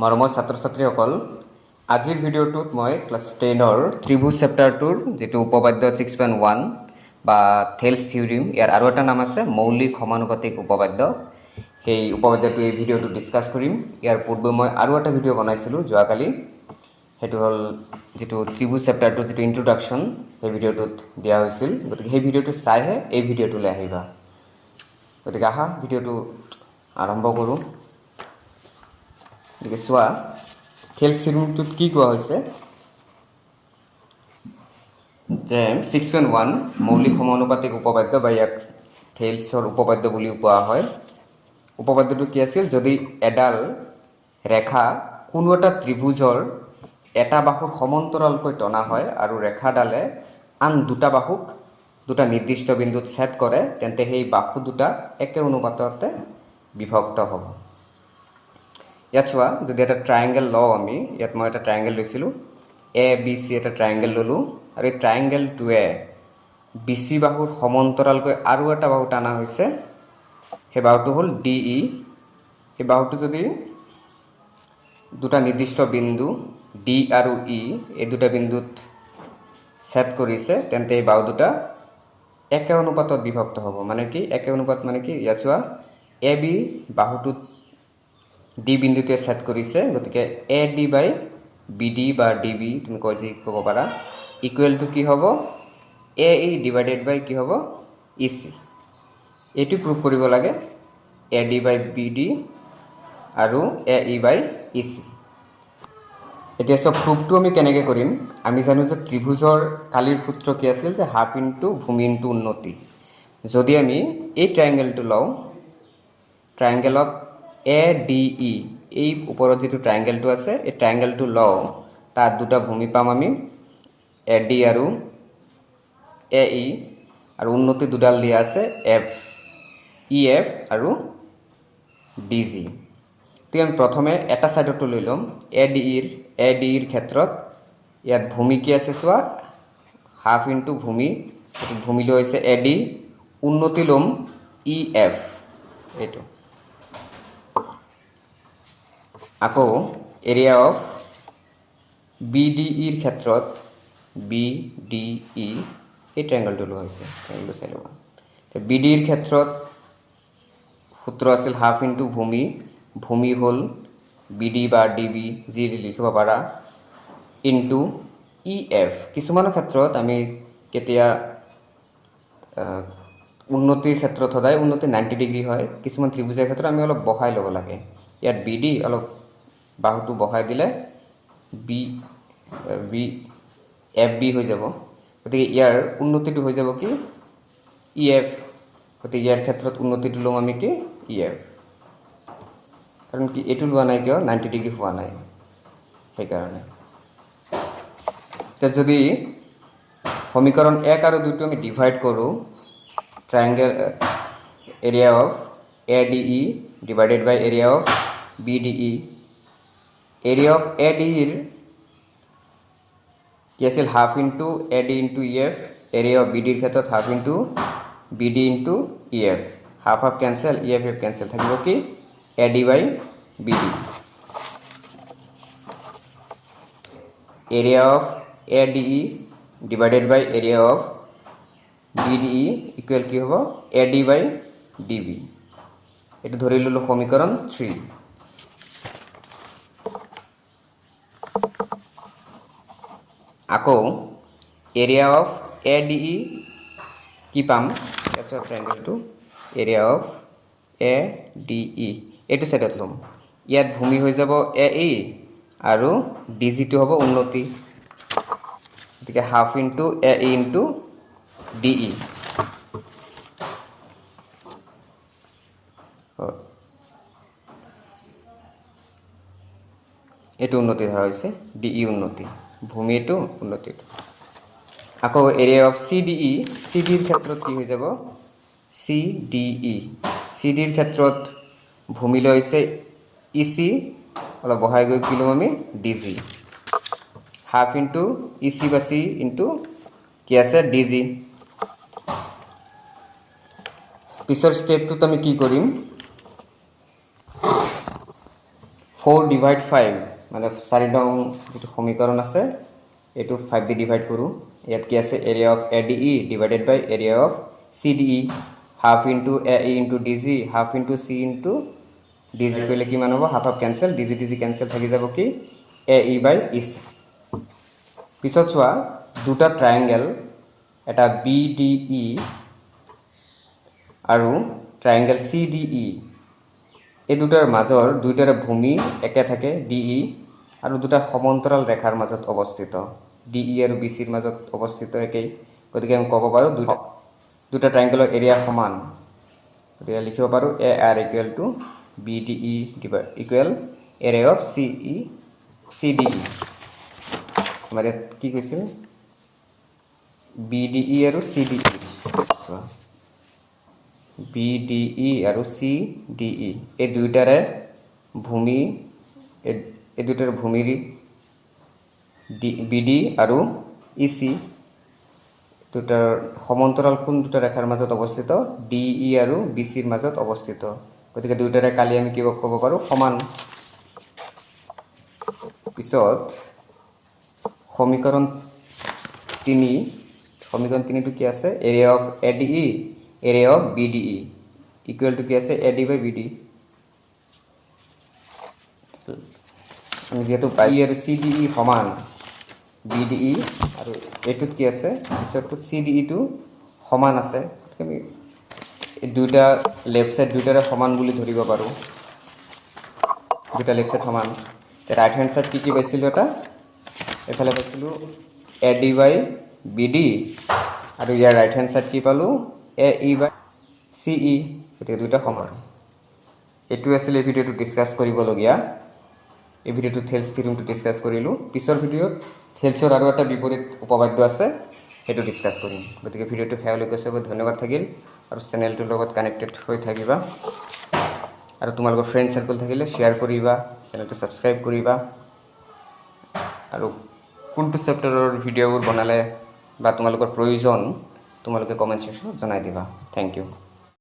মৰমৰ ছাত্ৰ ছাত্ৰীসকল, আজিৰ ভিডিঅ'টোত মই ক্লাছ 10ৰ ত্ৰিভুজ চেপ্টাৰটোৰ যেটো উপপাদ্য 6.1 বা থেলছ থিওৰিম, ইয়াৰ আৰু এটা নাম আছে মৌলিক সমানুপাতিক উপপাদ্য। সেই উপপাদ্যটো এই ভিডিঅ'টো ডিছকাছ কৰিম। ইয়াৰ পূৰ্বে মই আৰু এটা ভিডিঅ' বনাইছিলোঁ যোৱাকালি, সেইটো হ'ল যেটো ত্ৰিভুজ চেপ্টাৰটোৰ যেটো ইন্ট্ৰডাকশ্যন, সেই ভিডিঅ'টোত দিয়া হৈছিল। গতিকে সেই ভিডিঅ'টো চাইহে এই ভিডিঅ'টোলৈ আহিবা। গতিকে আহা ভিডিঅ'টো আৰম্ভ কৰোঁ। গতিকে চোৱা, থেলছ থিওৰিমটোত কি কোৱা হৈছে যে 6.1 মৌলিক সমানুপাতিক উপপাদ্য বা ইয়াক থেলছৰ উপপাদ্য বুলিও কোৱা হয়। উপপাদ্যটো কি আছিল? যদি এডাল ৰেখা কোনো এটা ত্ৰিভুজৰ এটা বাহুৰ সমান্তৰালকৈ টনা হয় আৰু ৰেখাডালে আন দুটা বাহুক দুটা নিৰ্দিষ্ট বিন্দুত ছেদ কৰে, তেন্তে সেই বাহু দুটা একে অনুপাততে বিভক্ত হ'ব। ইয়াত চোৱা, যদি এটা ট্ৰায়েংগেল লওঁ আমি, ইয়াত মই এটা ট্ৰায়েংগেল লৈছিলোঁ, এ বি চি এটা ট্ৰায়েংগেল ল'লোঁ, আৰু এই ট্ৰায়েংগেলটোৱে বি চি বাহুৰ সমান্তৰালকৈ আৰু এটা বাহু টানা হৈছে, সেই বাহুটো হ'ল ডি ই। সেই বাহুটো যদি দুটা নিৰ্দিষ্ট বিন্দু ডি আৰু ই এই দুটা বিন্দুত ছেদ কৰিছে, তেন্তে এই বাহু দুটা একে অনুপাতত বিভক্ত হ'ব। মানে কি একে অনুপাত মানে কি? ইয়াত চোৱা, এ বি বাহুটোত ডি বিন্দুটোৱে ছেদ কৰিছে, গতিকে A D by B D বা ডি বি তুমি যি ক'ব পাৰা, ইকুৱেল টু কি হ'ব? এ ই ডিভাইডেড বাই কি হ'ব? ই চি। এইটো প্ৰুভ কৰিব লাগে, A D by B D আৰু A E by E C. এতিয়া চব প্ৰুফটো আমি কেনেকৈ কৰিম? আমি জানো যে ত্ৰিভুজৰ কালিৰ সূত্ৰ কি আছিল? যে হাফ ইনটু ভূমি ইনটু উন্নতি। যদি আমি এই ট্ৰায়েংগেলটো লওঁ, ট্ৰায়েংগেলত এ ডি ই, এই ওপৰত যিটো ট্ৰায়েংগেলটো আছে, এই ট্ৰায়েংগেলটো লওঁ, তাত দুটা ভূমি পাম আমি, এ ডি আৰু এ ই, আৰু উন্নতি দুডাল দিয়া আছে, এফ ই এফ আৰু ডি জি। গতিকে আমি প্ৰথমে এটা ছাইডতো লৈ ল'ম, এ ডি ইৰ ক্ষেত্ৰত ইয়াত ভূমি কি আছে চোৱা, হাফ ইনটু ভূমি, ভূমিটো হৈছে এ ডি, উন্নতি ল'ম ই এফ, এইটো। আকৌ এৰিয়া অফ বি ডি ইৰ ক্ষেত্ৰত বি ডি ই, এই ট্ৰায়েংগেলটো লোৱা হৈছে, ট্ৰায়েংগেলটো চাই ল'বা। বি ডিৰ ক্ষেত্ৰত সূত্ৰ আছিল হাফ ইনটু ভূমি, ভূমি হ'ল বি ডি বা ডি বি যি লিখিব পাৰা, ইনটু ই এফ। কিছুমানৰ ক্ষেত্ৰত আমি কেতিয়া উন্নতিৰ ক্ষেত্ৰত সদায় উন্নতি 90 ডিগ্ৰী হয়, কিছুমান ত্ৰিভুজৰ ক্ষেত্ৰত আমি অলপ বহাই ল'ব লাগে। ইয়াত বি ডি অলপ বাহুটো বহাই দিলে বি এফ বি হৈ যাব। গতিকে ইয়াৰ উন্নতিটো হৈ যাব কি? E F. গতিকে ইয়াৰ ক্ষেত্ৰত উন্নতিটো ল'ম আমি কি? E F. কাৰণ কি এইটো লোৱা নাই কিয়? 90 ডিগ্ৰী হোৱা নাই, সেইকাৰণে। এতিয়া যদি সমীকৰণ 1 আৰু 2টো আমি ডিভাইড কৰোঁ, triangle area of A D E divided by area of B D E, area of A D ইৰ কি আছিল? Half into A D into E F, area of B ডিৰ ক্ষেত্ৰত half into B D into E F, half half cancel, E F F cancel, থাকিব কি? A D by B D. Area of A D E divided by area of B D E equal কি হ'ব? A D by D B. এইটো ধৰি ল'লোঁ সমীকৰণ 3। আকৌ area of A D E কি পাম? ট্ৰায়েংগেলটো area of A D E এইটো ছাইডত ল'ম। ইয়াত ভূমি হৈ যাব এ ই আৰু ডি জিটো হ'ব উন্নতি। গতিকে হাফ ইনটু এ ই ইনটু ডি ই। এইটো উন্নতি ধৰা হৈছে, ডি ই উন্নতি, ভূমি এইটো, উন্নতিটো। আকৌ area of C D E, C ডিৰ ক্ষেত্ৰত কি হৈ যাব? চি ডি ই, চি ডিৰ ক্ষেত্ৰত ভূমি লৈছে ই চি, অলপ বহাই গৈ কি ল'ম আমি? D G. হাফ ইনটু ই চি বা চি ইনটু কি আছে? D G. পিছৰ ষ্টেপটোত আমি কি কৰিম? 4 ডিভাইড 5 মানে 4 নং যেটো সমীকৰণ আছে এটো 5 দি ডিভাইড কৰো ইয়াত কি আছে area of ADE divided by area of CDE half into AE into DG half into C into DG কইলে কি মান হ'ব half half cancel DG DG cancel থাকি যাব কি AE বাই EC পিছত চোৱা দুটা ট্ৰায়াঙ্গেল এটা BDE আৰু ট্ৰায়াঙ্গেল CDE এই দুটাৰ মাজৰ দুইটাৰ ভূমি একে থাকে DE আৰু দুটা সমান্তৰাল ৰেখাৰ মাজত অৱস্থিত DE আৰু BC ৰ মাজত অৱস্থিত একেই গতিকে আমি ক'ব পাৰো দুটা ট্ৰায়াঙ্গেলৰ এৰিয়া সমান গতিকে লিখিব পাৰো AR = BDE equal area of CDE আমাৰ কি কৈছিল BDE আৰু CDE BDE আৰু CDE এই দুইটাৰে ভূমি এই দুইটাৰ ভূমিৰ BD আৰু EC দুটাৰ সমান্তৰাল কোন দুটা ৰেখাৰ মাজত অৱস্থিত DE আৰু BC ৰ মাজত অৱস্থিত গতিকে দুইটাৰে কালি আমি কি ক'ব পাৰো সমান পিছত সমীকৰণ 3 টো কি আছে area of ADE area of BDE equal to কি আছে AD বাই BD আমি যেহেতু পাই আৰু CDE সমান BDE আৰু এটুত কি আছে পিছৰটোত CDE টো সমান আছে আমি এই দুটা লেফট সাইড দুটাৰে সমান বুলি ধৰিব পাৰো দুটা লেফট সাইড সমান ৰাইট হ্যান্ড সাইড কি পাইছিল এটা এফালে পাইছিল AD বাই BD আৰু ইয়াৰ ৰাইট হ্যান্ড সাইড কি পালো AE বাই CE এটা দুটা সমান এটু আছিল এই ভিডিওটো ডিসকাস কৰিবলগিয়া এই ভিডিওটো থেলছ থিওৰেমটো ডিসকাস কৰিলো পিছৰ ভিডিওত থেলছৰ আৰু এটা বিপৰীত উপপাদ্য আছে হেতু ডিসকাস কৰিম গতিকে ভিডিওটো হেয়ালৈকে সব ধন্যবাদ থাকিল আৰু চেনেলটোৰ লগত কানেক্টেড হৈ থাকিবা আৰু তোমালোকৰ ফ্ৰেন্ড সাৰ্কেল থাকিলে শেয়াৰ কৰিবা চেনেলটো সাবস্ক্ৰাইব কৰিবা আৰু কোনটো চেপ্টাৰৰ ভিডিওবোৰ বনালে বা তোমালোকৰ প্ৰয়োজন তোমালোকে কমেন্ট সেকশনত জনাই দিবা থ্যাংক ইউ